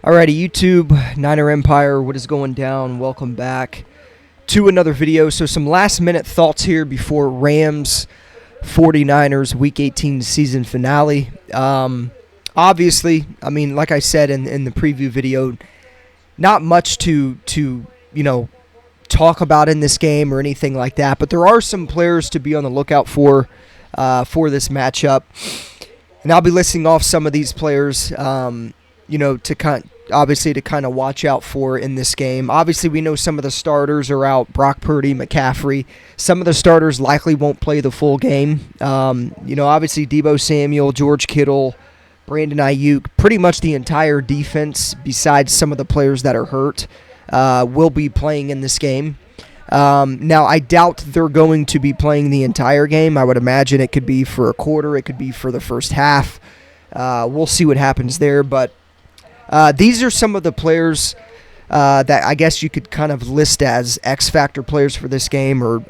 Alrighty, YouTube, Niner Empire, what is going down? Welcome back to another video. So some last minute thoughts here before Rams 49ers Week 18 season finale. Obviously, I mean, like I said in the preview video, not much to talk about in this game or anything like that, but there are some players to be on the lookout for this matchup. And I'll be listing off some of these players, to kind of watch out for in this game. Obviously, we know some of the starters are out. Brock Purdy, McCaffrey. Some of the starters likely won't play the full game. Obviously Deebo Samuel, George Kittle, Brandon Ayuk, pretty much the entire defense, besides some of the players that are hurt, will be playing in this game. Now, I doubt they're going to be playing the entire game. I would imagine it could be for a quarter. It could be for the first half. We'll see what happens there, but these are some of the players that I guess you could kind of list as X-Factor players for this game, or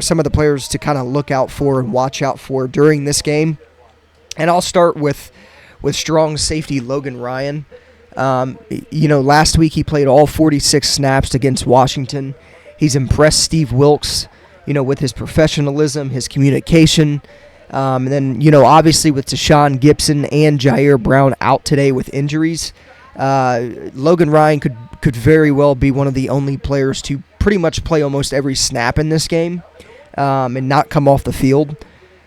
some of the players to kind of look out for and watch out for during this game. And I'll start with strong safety Logan Ryan. Last week he played all 46 snaps against Washington. He's impressed Steve Wilks, with his professionalism, his communication. And then, obviously with Tashaun Gipson and Jair Brown out today with injuries, Logan Ryan could very well be one of the only players to pretty much play almost every snap in this game and not come off the field.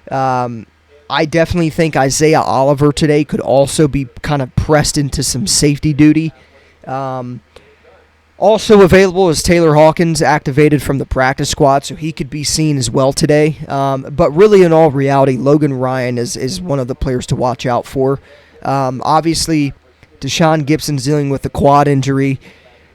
I definitely think Isaiah Oliver today could also be kind of pressed into some safety duty. Also available is Taylor Hawkins, activated from the practice squad, so he could be seen as well today. But really, in all reality, Logan Ryan is one of the players to watch out for. Obviously, Tashaun Gipson's dealing with a quad injury.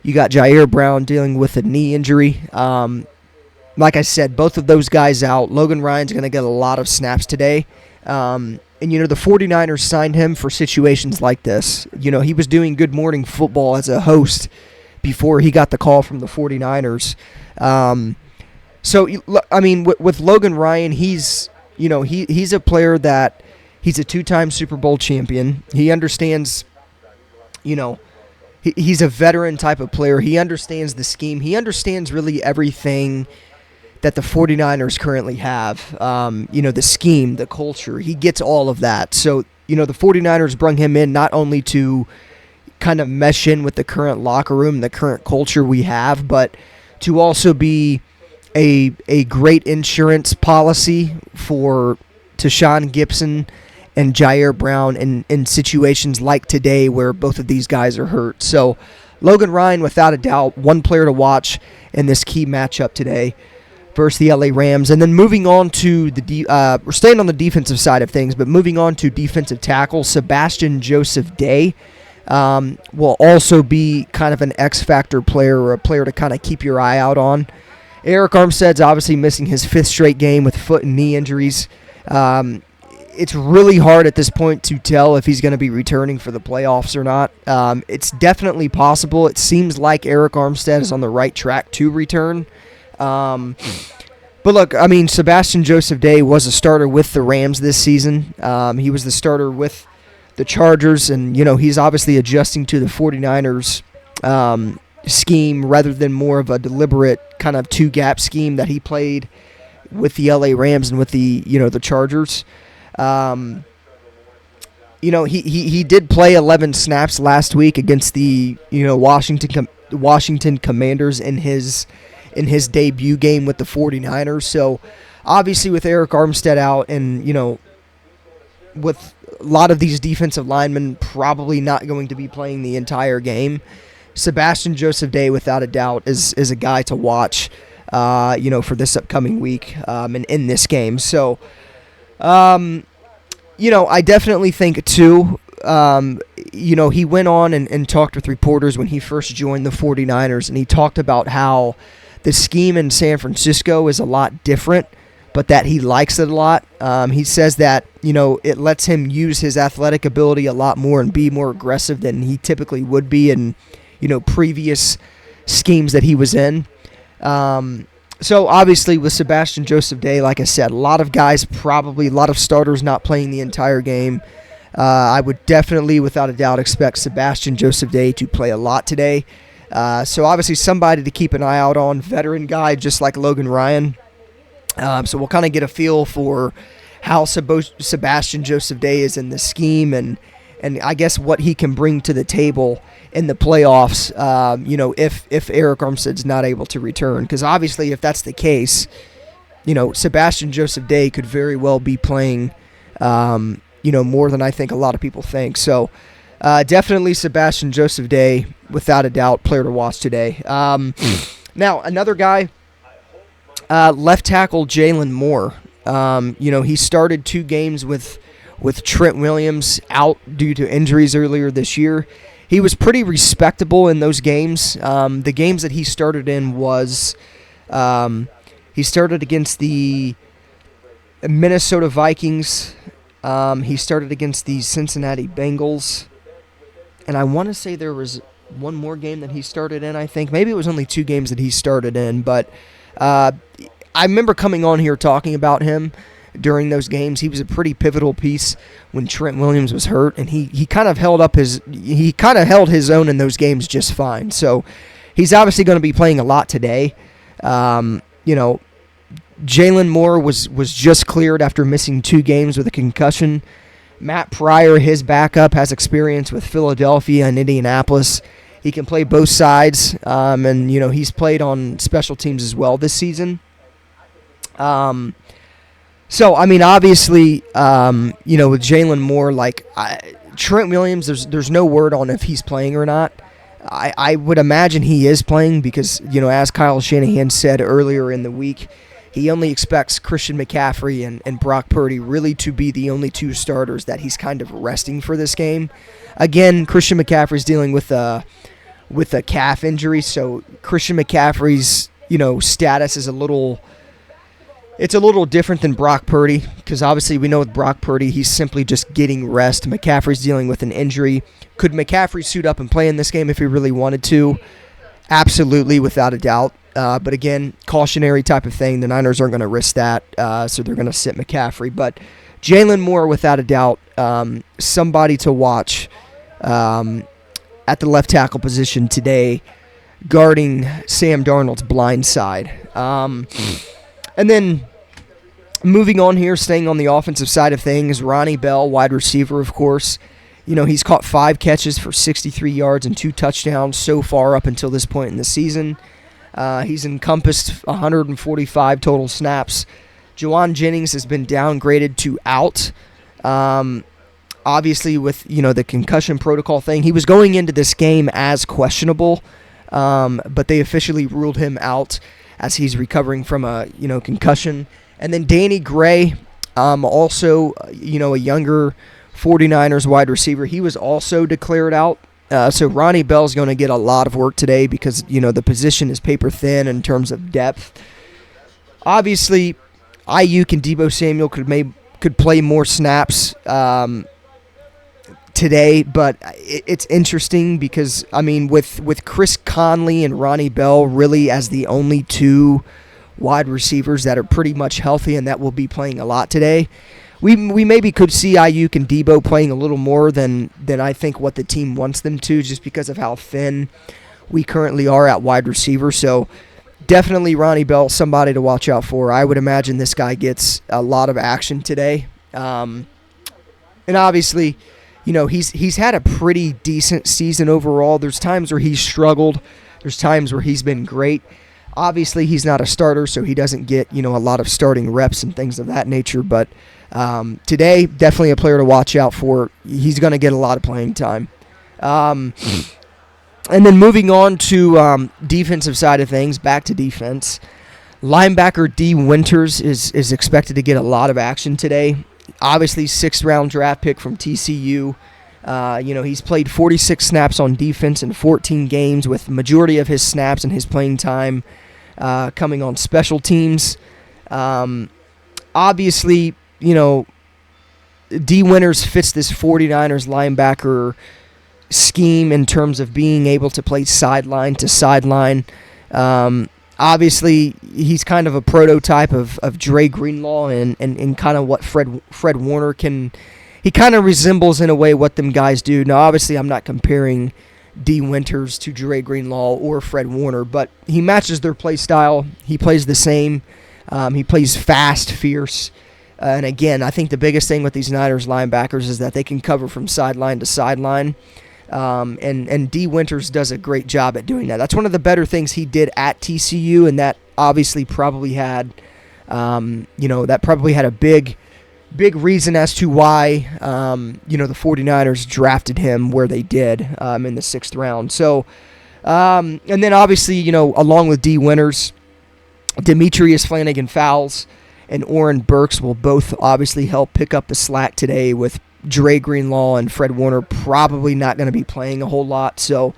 You got Jair Brown dealing with a knee injury. Like I said, both of those guys out. Logan Ryan's going to get a lot of snaps today. The 49ers signed him for situations like this. He was doing Good Morning Football as a host before he got the call from the 49ers. With Logan Ryan, he's a player that he's a two-time Super Bowl champion. He understands, he's a veteran type of player. He understands the scheme. He understands really everything that the 49ers currently have. The scheme, the culture. He gets all of that. So, the 49ers brung him in not only to kind of mesh in with the current locker room, the current culture we have, but to also be a great insurance policy for Tashaun Gipson and Jair Brown in situations like today where both of these guys are hurt. So Logan Ryan, without a doubt, one player to watch in this key matchup today versus the LA Rams. And then moving on to we're staying on the defensive side of things, but moving on to defensive tackle, Sebastian Joseph Day will also be kind of an X-Factor player, or a player to kind of keep your eye out on. Arik Armstead's obviously missing his fifth straight game with foot and knee injuries. It's really hard at this point to tell if he's going to be returning for the playoffs or not. It's definitely possible. It seems like Arik Armstead is on the right track to return. But look, Sebastian Joseph Day was a starter with the Rams this season. He was the starter with the Chargers, and he's obviously adjusting to the 49ers scheme rather than more of a deliberate kind of two-gap scheme that he played with the LA Rams and with the Chargers. He did play 11 snaps last week against the Washington Commanders in his debut game with the 49ers. So obviously with Arik Armstead out, and with a lot of these defensive linemen probably not going to be playing the entire game, Sebastian Joseph Day, without a doubt, is a guy to watch, for this upcoming week and in this game. So, I definitely think, too, he went on and talked with reporters when he first joined the 49ers, and he talked about how the scheme in San Francisco is a lot different, but that he likes it a lot. He says that, it lets him use his athletic ability a lot more and be more aggressive than he typically would be in, previous schemes that he was in. So obviously with Sebastian Joseph Day, like I said, a lot of guys, probably a lot of starters not playing the entire game. I would definitely, without a doubt, expect Sebastian Joseph Day to play a lot today. So obviously somebody to keep an eye out on, veteran guy just like Logan Ryan. So we'll kind of get a feel for how Sebastian Joseph Day is in the scheme and I guess what he can bring to the table in the playoffs, if Eric Armstead's not able to return. Because obviously if that's the case, Sebastian Joseph Day could very well be playing, more than I think a lot of people think. So definitely Sebastian Joseph Day, without a doubt, player to watch today. Now, another guy, left tackle Jalen Moore. He started 2 games with Trent Williams out due to injuries earlier this year. He was pretty respectable in those games. The games that he started in was he started against the Minnesota Vikings. He started against the Cincinnati Bengals. And I want to say there was one more game that he started in, I think. Maybe it was only 2 games that he started in. But I remember coming on here talking about him during those games. He was a pretty pivotal piece when Trent Williams was hurt, and he kind of held his own in those games just fine. So he's obviously going to be playing a lot today. Jalen Moore was just cleared after missing 2 games with a concussion. Matt Pryor, his backup, has experience with Philadelphia and Indianapolis. He can play both sides, and he's played on special teams as well this season. So, obviously, with Jalen Moore, Trent Williams, there's no word on if he's playing or not. I would imagine he is playing because, as Kyle Shanahan said earlier in the week, he only expects Christian McCaffrey and Brock Purdy really to be the only 2 starters that he's kind of resting for this game. Again, Christian McCaffrey's dealing with a calf injury, so Christian McCaffrey's, status is a little different than Brock Purdy, because obviously we know with Brock Purdy, he's simply just getting rest. McCaffrey's dealing with an injury. Could McCaffrey suit up and play in this game if he really wanted to? Absolutely, without a doubt. But again, cautionary type of thing. The Niners aren't going to risk that, so they're going to sit McCaffrey. But Jalen Moore, without a doubt, somebody to watch at the left tackle position today, guarding Sam Darnold's blind side. And then moving on here, staying on the offensive side of things, Ronnie Bell, wide receiver, of course. He's caught 5 catches for 63 yards and 2 touchdowns so far up until this point in the season. He's encompassed 145 total snaps. Juwan Jennings has been downgraded to out. Obviously, with the concussion protocol thing, he was going into this game as questionable, but they officially ruled him out as he's recovering from a concussion. And then Danny Gray, also a younger 49ers wide receiver, he was also declared out. So Ronnie Bell's going to get a lot of work today because the position is paper thin in terms of depth. Obviously, Ayuk and Deebo Samuel could play more snaps today, but it's interesting because with Chris Conley and Ronnie Bell really as the only 2 wide receivers that are pretty much healthy and that will be playing a lot today, we maybe could see Ayuk and Deebo playing a little more than I think what the team wants them to, just because of how thin we currently are at wide receiver. So definitely Ronnie Bell, somebody to watch out for. I would imagine this guy gets a lot of action today. And obviously, he's had a pretty decent season overall. There's times where he's struggled. There's times where he's been great. Obviously, he's not a starter, so he doesn't get, a lot of starting reps and things of that nature. But today, definitely a player to watch out for. He's going to get a lot of playing time. And then moving on to defensive side of things, back to defense. Linebacker D. Winters is expected to get a lot of action today. Obviously, 6th-round draft pick from TCU. He's played 46 snaps on defense in 14 games, with the majority of his snaps and his playing time coming on special teams. Obviously, D. Winters fits this 49ers linebacker scheme in terms of being able to play sideline to sideline. Obviously, he's kind of a prototype of Dre Greenlaw and kind of what Fred Warner can he kind of resembles in a way what them guys do. Now, obviously, I'm not comparing D. Winters to Dre Greenlaw or Fred Warner, but he matches their play style. He plays the same. He plays fast, fierce. And again, I think the biggest thing with these Niners linebackers is that they can cover from sideline to sideline. And D. Winters does a great job at doing that. That's one of the better things he did at TCU, and that obviously probably had, that probably had a big reason as to why, the 49ers drafted him where they did in the 6th round. So, and then obviously, along with D. Winters, Demetrius Flannigan-Fowles and Oren Burks will both obviously help pick up the slack today, with Dre Greenlaw and Fred Warner probably not going to be playing a whole lot. So,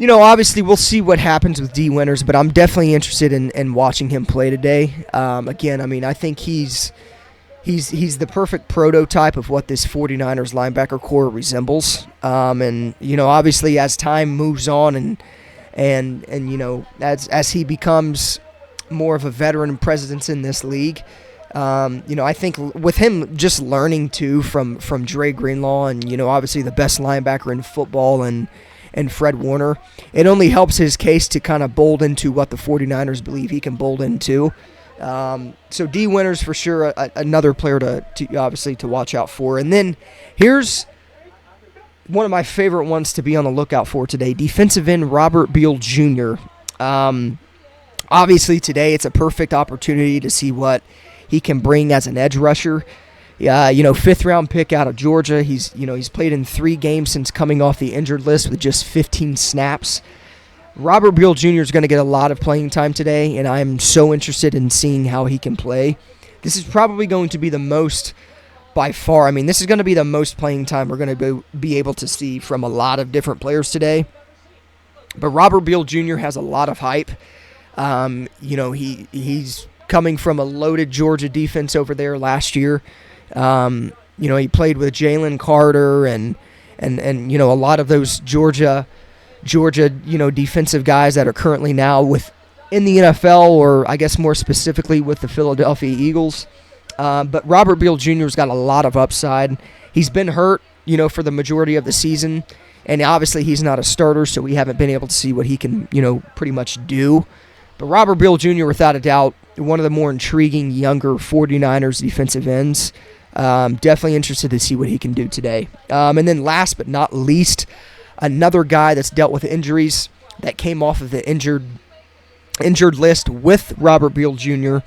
obviously we'll see what happens with D. Winters, but I'm definitely interested in watching him play today. Again, I think he's the perfect prototype of what this 49ers linebacker core resembles. And obviously as time moves on and as he becomes more of a veteran presence in this league, I think with him just learning too from Dre Greenlaw and obviously the best linebacker in football and Fred Warner, it only helps his case to kind of bold into what the 49ers believe he can bold into. So D. Winters for sure, another player to obviously to watch out for. And then here's one of my favorite ones to be on the lookout for today, defensive end Robert Beal Jr. Obviously today it's a perfect opportunity to see what he can bring as an edge rusher. 5th round pick out of Georgia. He's played in 3 games since coming off the injured list with just 15 snaps. Robert Beal Jr. is going to get a lot of playing time today, and I'm so interested in seeing how he can play. This is probably going to be the most, by far, this is going to be the most playing time we're going to be able to see from a lot of different players today. But Robert Beal Jr. has a lot of hype. He's coming from a loaded Georgia defense over there last year. He played with Jalen Carter and a lot of those Georgia, defensive guys that are currently now in the NFL, or I guess more specifically with the Philadelphia Eagles. But Robert Beal Jr.'s got a lot of upside. He's been hurt, for the majority of the season, and obviously he's not a starter, so we haven't been able to see what he can, pretty much do. But Robert Beal Jr., without a doubt, one of the more intriguing younger 49ers defensive ends. Definitely interested to see what he can do today. And then last but not least, another guy that's dealt with injuries that came off of the injured list with Robert Beal Jr.,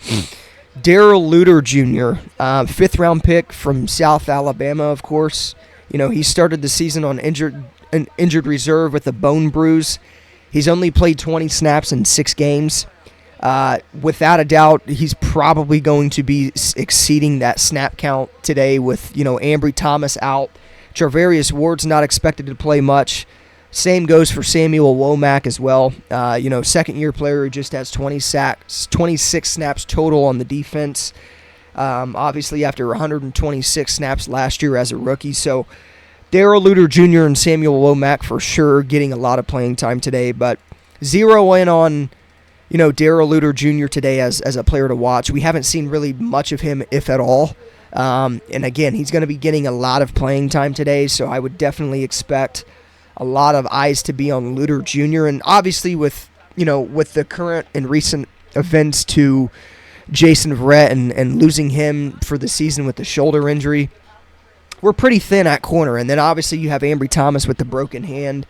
Darrell Luter Jr., 5th round pick from South Alabama, of course. He started the season on injured reserve with a bone bruise. He's only played 20 snaps in 6 games. Without a doubt, he's probably going to be exceeding that snap count today with, Ambry Thomas out. Charvarius Ward's not expected to play much. Same goes for Samuel Womack as well. Second-year player who just has 26 snaps total on the defense. Obviously, after 126 snaps last year as a rookie. So, Darrell Luter Jr. and Samuel Womack for sure getting a lot of playing time today. But zero in on, Darrell Luter Jr. today as a player to watch. We haven't seen really much of him, if at all. And again, he's going to be getting a lot of playing time today. So, I would definitely expect a lot of eyes to be on Luter Jr. And obviously with the current and recent events to Jason Verrett and losing him for the season with the shoulder injury, we're pretty thin at corner. And then obviously you have Ambry Thomas with the broken hand.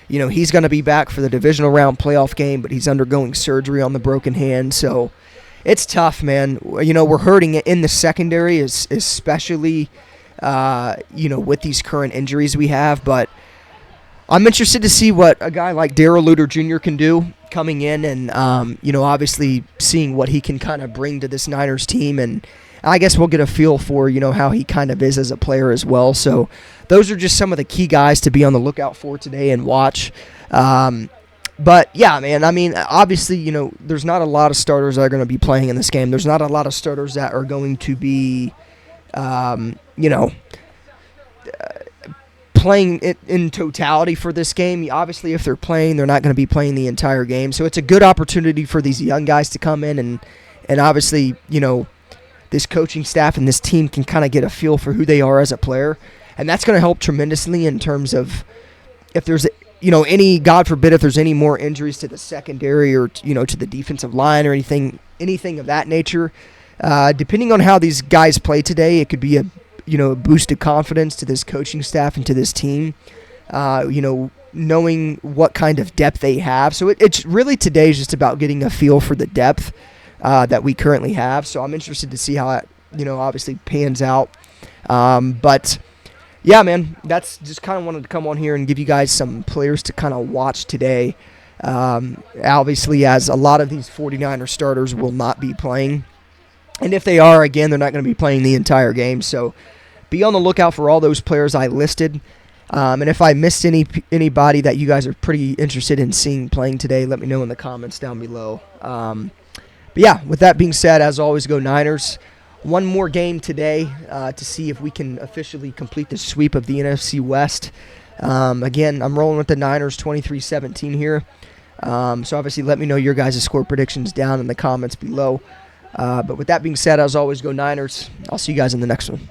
He's going to be back for the divisional round playoff game, but he's undergoing surgery on the broken hand. So it's tough, man. We're hurting in the secondary, especially, with these current injuries we have. But I'm interested to see what a guy like Darrell Luter Jr. can do coming in and, obviously seeing what he can kind of bring to this Niners team. And I guess we'll get a feel for, how he kind of is as a player as well. So those are just some of the key guys to be on the lookout for today and watch. But, yeah, man, obviously, there's not a lot of starters that are going to be playing in this game. There's not a lot of starters that are going to be, playing it in totality for this game. Obviously, if they're playing, they're not going to be playing the entire game. So it's a good opportunity for these young guys to come in and obviously, this coaching staff and this team can kind of get a feel for who they are as a player. And that's going to help tremendously in terms of if there's, any, God forbid, if there's any more injuries to the secondary or, to the defensive line or anything of that nature. Depending on how these guys play today, it could be a boost of confidence to this coaching staff and to this team, knowing what kind of depth they have. So it's really today is just about getting a feel for the depth that we currently have. So I'm interested to see how it, obviously pans out. But yeah, man, that's just kind of wanted to come on here and give you guys some players to kind of watch today. Obviously, as a lot of these 49er starters will not be playing. And if they are, again, they're not going to be playing the entire game. So be on the lookout for all those players I listed. And if I missed anybody that you guys are pretty interested in seeing playing today, let me know in the comments down below. But yeah, with that being said, as always, go Niners. One more game today to see if we can officially complete the sweep of the NFC West. Again, I'm rolling with the Niners 23-17 here. So obviously let me know your guys' score predictions down in the comments below. But with that being said, as always, go Niners. I'll see you guys in the next one.